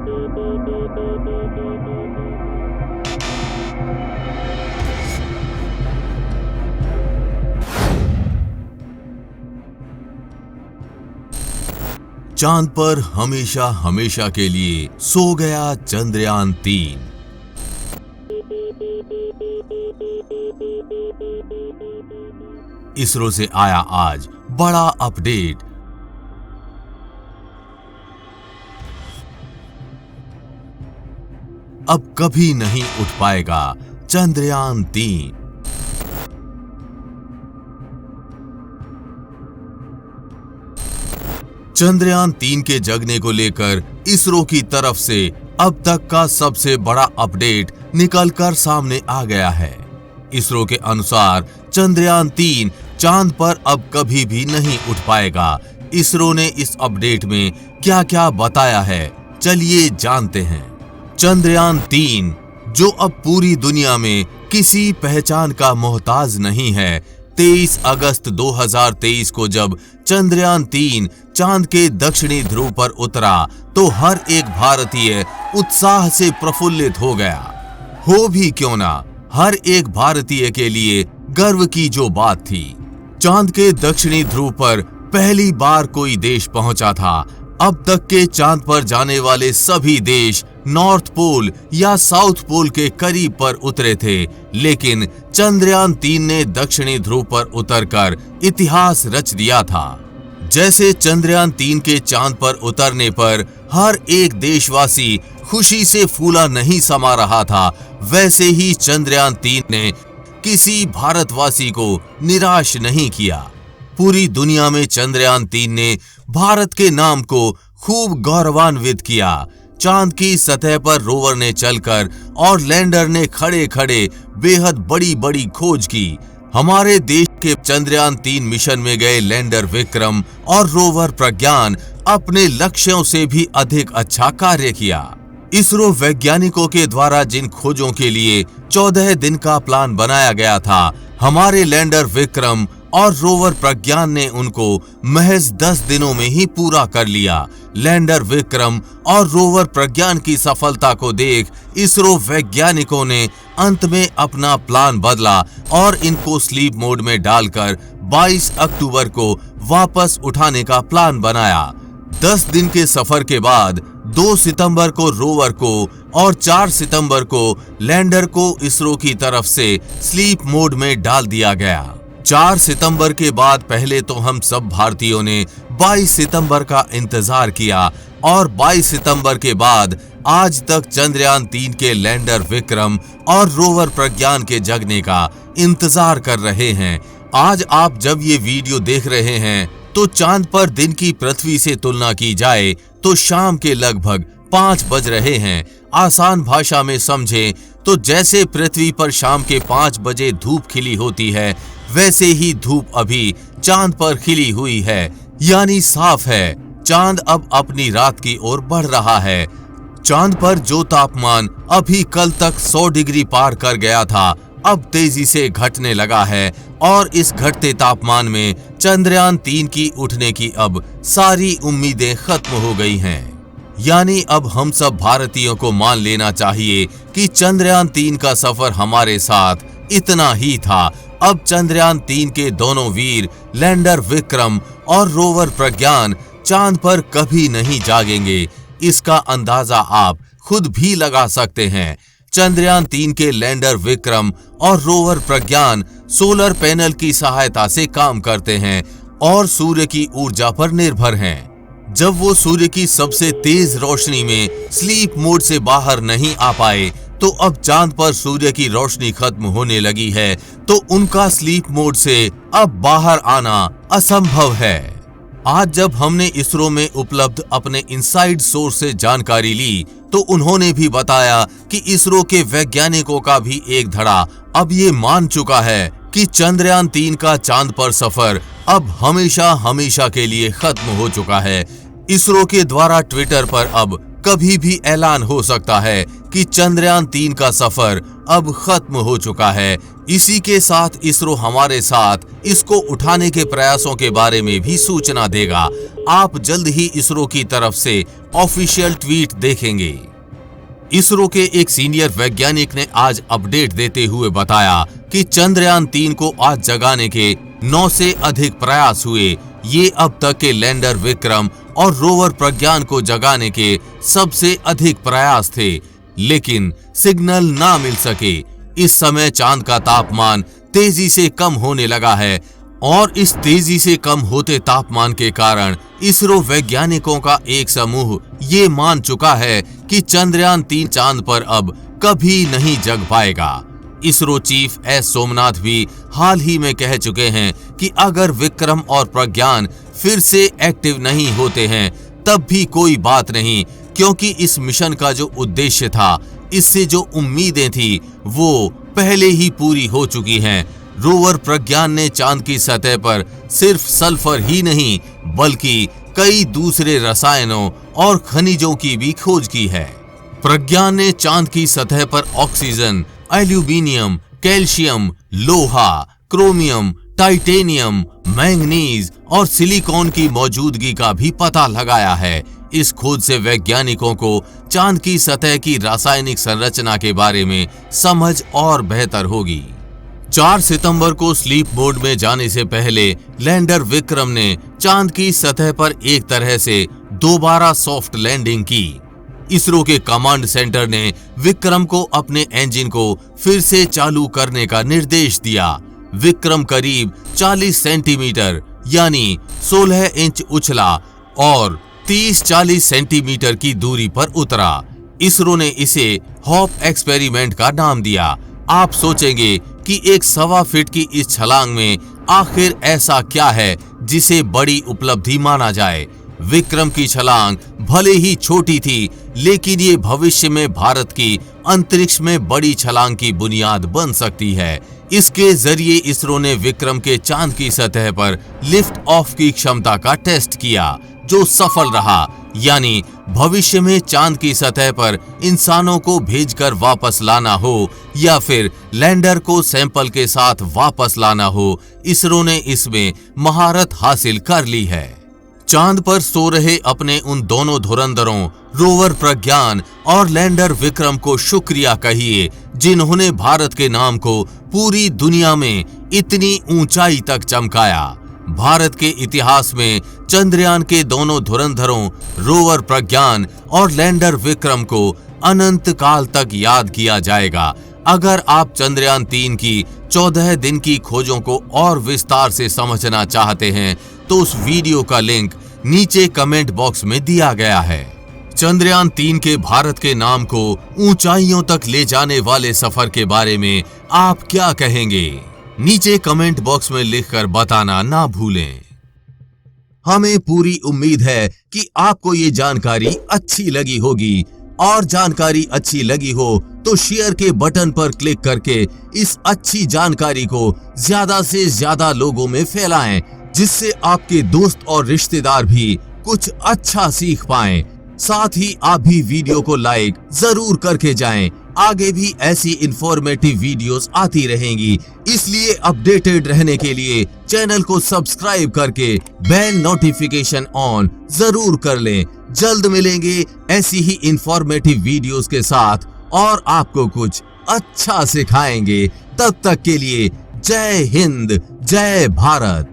चांद पर हमेशा हमेशा के लिए सो गया चंद्रयान-3। इसरो से आया आज बड़ा अपडेट। अब कभी नहीं उठ पाएगा चंद्रयान-3। चंद्रयान-3 के जगने को लेकर इसरो की तरफ से अब तक का सबसे बड़ा अपडेट निकलकर सामने आ गया है। इसरो के अनुसार चंद्रयान-3 चांद पर अब कभी भी नहीं उठ पाएगा। इसरो ने इस अपडेट में क्या-क्या बताया है, चलिए जानते हैं। चंद्रयान-3 जो अब पूरी दुनिया में किसी पहचान का मोहताज नहीं है, 23 अगस्त 2023 को जब चंद्रयान-3 चांद के दक्षिणी ध्रुव पर उतरा तो हर एक भारतीय उत्साह से प्रफुल्लित हो गया। हो भी क्यों ना, हर एक भारतीय के लिए गर्व की जो बात थी। चांद के दक्षिणी ध्रुव पर पहली बार कोई देश पहुंचा था। अब तक के चांद पर जाने वाले सभी देश नॉर्थ पोल या साउथ पोल के करीब पर उतरे थे, लेकिन चंद्रयान-3 ने दक्षिणी ध्रुव पर उतरकर इतिहास रच दिया था। जैसे चंद्रयान-3 के चांद पर उतरने पर हर एक देशवासी खुशी से फूला नहीं समा रहा था, वैसे ही चंद्रयान-3 ने किसी भारतवासी को निराश नहीं किया। पूरी दुनिया में चंद्रयान-3 ने भारत के नाम को खूब गौरवान्वित किया। चांद की सतह पर रोवर ने चलकर और लैंडर ने खड़े खड़े बेहद बड़ी बड़ी खोज की। हमारे देश के चंद्रयान-3 मिशन में गए लैंडर विक्रम और रोवर प्रज्ञान अपने लक्ष्यों से भी अधिक अच्छा कार्य किया। इसरो वैज्ञानिकों के द्वारा जिन खोजों के लिए 14 दिन का प्लान बनाया गया था, हमारे लैंडर विक्रम और रोवर प्रज्ञान ने उनको महज 10 दिनों में ही पूरा कर लिया। लैंडर विक्रम और रोवर प्रज्ञान की सफलता को देख इसरो वैज्ञानिकों ने अंत में अपना प्लान बदला और इनको स्लीप मोड में डालकर 22 अक्टूबर को वापस उठाने का प्लान बनाया। 10 दिन के सफर के बाद 2 सितंबर को रोवर को और 4 सितंबर को लैंडर को इसरो की तरफ से स्लीप मोड में डाल दिया गया। 4 सितंबर के बाद पहले तो हम सब भारतीयों ने 22 सितंबर का इंतजार किया और 22 सितंबर के बाद आज तक चंद्रयान-3 के लैंडर विक्रम और रोवर प्रज्ञान के जगने का इंतजार कर रहे हैं। आज आप जब ये वीडियो देख रहे हैं तो चांद पर दिन की पृथ्वी से तुलना की जाए तो शाम के लगभग 5 बज रहे हैं। आसान भाषा में समझें तो जैसे पृथ्वी पर शाम के 5 बजे धूप खिली होती है, वैसे ही धूप अभी चांद पर खिली हुई है, यानी साफ है। चांद अब अपनी रात की ओर बढ़ रहा है। चांद पर जो तापमान अभी कल तक 100 डिग्री पार कर गया था, अब तेजी से घटने लगा है और इस घटते तापमान में चंद्रयान-3 की उठने की अब सारी उम्मीदें खत्म हो गई हैं। यानी अब हम सब भारतीयों को मान लेना चाहिए कि चंद्रयान-3 का सफर हमारे साथ इतना ही था। अब चंद्रयान-3 के दोनों वीर लैंडर विक्रम और रोवर प्रज्ञान चांद पर कभी नहीं जागेंगे। इसका अंदाजा आप खुद भी लगा सकते हैं। चंद्रयान-3 के लैंडर विक्रम और रोवर प्रज्ञान सोलर पैनल की सहायता से काम करते हैं और सूर्य की ऊर्जा पर निर्भर हैं। जब वो सूर्य की सबसे तेज रोशनी में स्लीप मोड से बाहर नहीं आ पाए, तो अब चांद पर सूर्य की रोशनी खत्म होने लगी है, तो उनका स्लीप मोड से अब बाहर आना असंभव है। आज जब हमने इसरो में उपलब्ध अपने इनसाइड सोर्स से जानकारी ली, तो उन्होंने भी बताया कि इसरो के वैज्ञानिकों का भी एक धड़ा अब ये मान चुका है कि चंद्रयान-3 का चांद पर सफर अब हमेशा हमेशा के लिए खत्म हो चुका है। इसरो के द्वारा ट्विटर पर अब कभी भी ऐलान हो सकता है कि चंद्रयान-3 का सफर अब खत्म हो चुका है। इसी के साथ इसरो हमारे साथ इसको उठाने के प्रयासों के बारे में भी सूचना देगा। आप जल्द ही इसरो की तरफ से ऑफिशियल ट्वीट देखेंगे। इसरो के एक सीनियर वैज्ञानिक ने आज अपडेट देते हुए बताया कि चंद्रयान 3 को आज जगाने के 9 से अधिक प्रयास हुए। ये अब तक के लैंडर विक्रम और रोवर प्रज्ञान को जगाने के सबसे अधिक प्रयास थे, लेकिन सिग्नल ना मिल सके। इस समय चांद का तापमान तेजी से कम होने लगा है और इस तेजी से कम होते तापमान के कारण इसरो वैज्ञानिकों का एक समूह ये मान चुका है कि चंद्रयान 3 चांद पर अब कभी नहीं जग पाएगा। इसरो चीफ एस सोमनाथ भी हाल ही में कह चुके हैं कि अगर विक्रम और प्रज्ञान फिर से एक्टिव नहीं होते हैं तब भी कोई बात नहीं, क्योंकि इस मिशन का जो उद्देश्य था, इससे जो उम्मीदें थी वो पहले ही पूरी हो चुकी हैं। रोवर प्रज्ञान ने चांद की सतह पर सिर्फ सल्फर ही नहीं बल्कि कई दूसरे रसायनों और खनिजों की भी खोज की है। प्रज्ञान ने चांद की सतह पर ऑक्सीजन, एल्यूमिनियम, कैल्शियम, लोहा, क्रोमियम, टाइटेनियम, मैंगनीज और सिलिकॉन की मौजूदगी का भी पता लगाया है। इस खोज से वैज्ञानिकों को चांद की सतह की रासायनिक संरचना के बारे में समझ और बेहतर होगी। 4 सितंबर को स्लीप मोड में जाने से पहले लैंडर विक्रम ने चांद की सतह पर एक तरह से दोबारा सॉफ्ट लैंडिंग की। इसरो के कमांड सेंटर ने विक्रम को अपने इंजन को फिर से चालू करने का निर्देश दिया। विक्रम करीब 40 सेंटीमीटर यानी 16 इंच उछला और 30-40 सेंटीमीटर की दूरी पर उतरा। इसरो ने इसे हॉप एक्सपेरिमेंट का नाम दिया। आप सोचेंगे कि एक 1.25 फीट की इस छलांग में आखिर ऐसा क्या है जिसे बड़ी उपलब्धि माना जाए। विक्रम की छलांग भले ही छोटी थी, लेकिन ये भविष्य में भारत की अंतरिक्ष में बड़ी छलांग की बुनियाद बन सकती है। इसके जरिए इसरो ने विक्रम के चांद की सतह पर लिफ्ट ऑफ की क्षमता का टेस्ट किया, जो सफल रहा। यानी भविष्य में चांद की सतह पर इंसानों को भेजकर वापस लाना हो या फिर लैंडर को सैंपल के साथ वापस लाना हो, इसरो ने इसमें महारत हासिल कर ली है। चांद पर सो रहे अपने उन दोनों धुरंधरों रोवर प्रज्ञान और लैंडर विक्रम को शुक्रिया कहिए, जिन्होंने भारत के नाम को पूरी दुनिया में इतनी ऊंचाई तक चमकाया। भारत के इतिहास में चंद्रयान के दोनों धुरंधरों रोवर प्रज्ञान और लैंडर विक्रम को अनंत काल तक याद किया जाएगा। अगर आप चंद्रयान 3 की 14 दिन की खोजों को और विस्तार से समझना चाहते हैं तो उस वीडियो का लिंक नीचे कमेंट बॉक्स में दिया गया है। चंद्रयान 3 के भारत के नाम को ऊंचाइयों तक ले जाने वाले सफर के बारे में आप क्या कहेंगे? नीचे कमेंट बॉक्स में लिखकर बताना ना भूलें। हमें पूरी उम्मीद है कि आपको ये जानकारी अच्छी लगी होगी, और जानकारी अच्छी लगी हो तो शेयर के बटन पर क्लिक करके इस अच्छी जानकारी को ज्यादा से ज्यादा लोगों में फैलाएं, जिससे आपके दोस्त और रिश्तेदार भी कुछ अच्छा सीख पाएं। साथ ही आप भी वीडियो को लाइक जरूर करके जाएं। आगे भी ऐसी इंफॉर्मेटिव वीडियोस आती रहेंगी, इसलिए अपडेटेड रहने के लिए चैनल को सब्सक्राइब करके बेल नोटिफिकेशन ऑन जरूर कर लें। जल्द मिलेंगे ऐसी ही इंफॉर्मेटिव वीडियोस के साथ और आपको कुछ अच्छा सिखाएंगे। तब तक के लिए जय हिंद, जय भारत।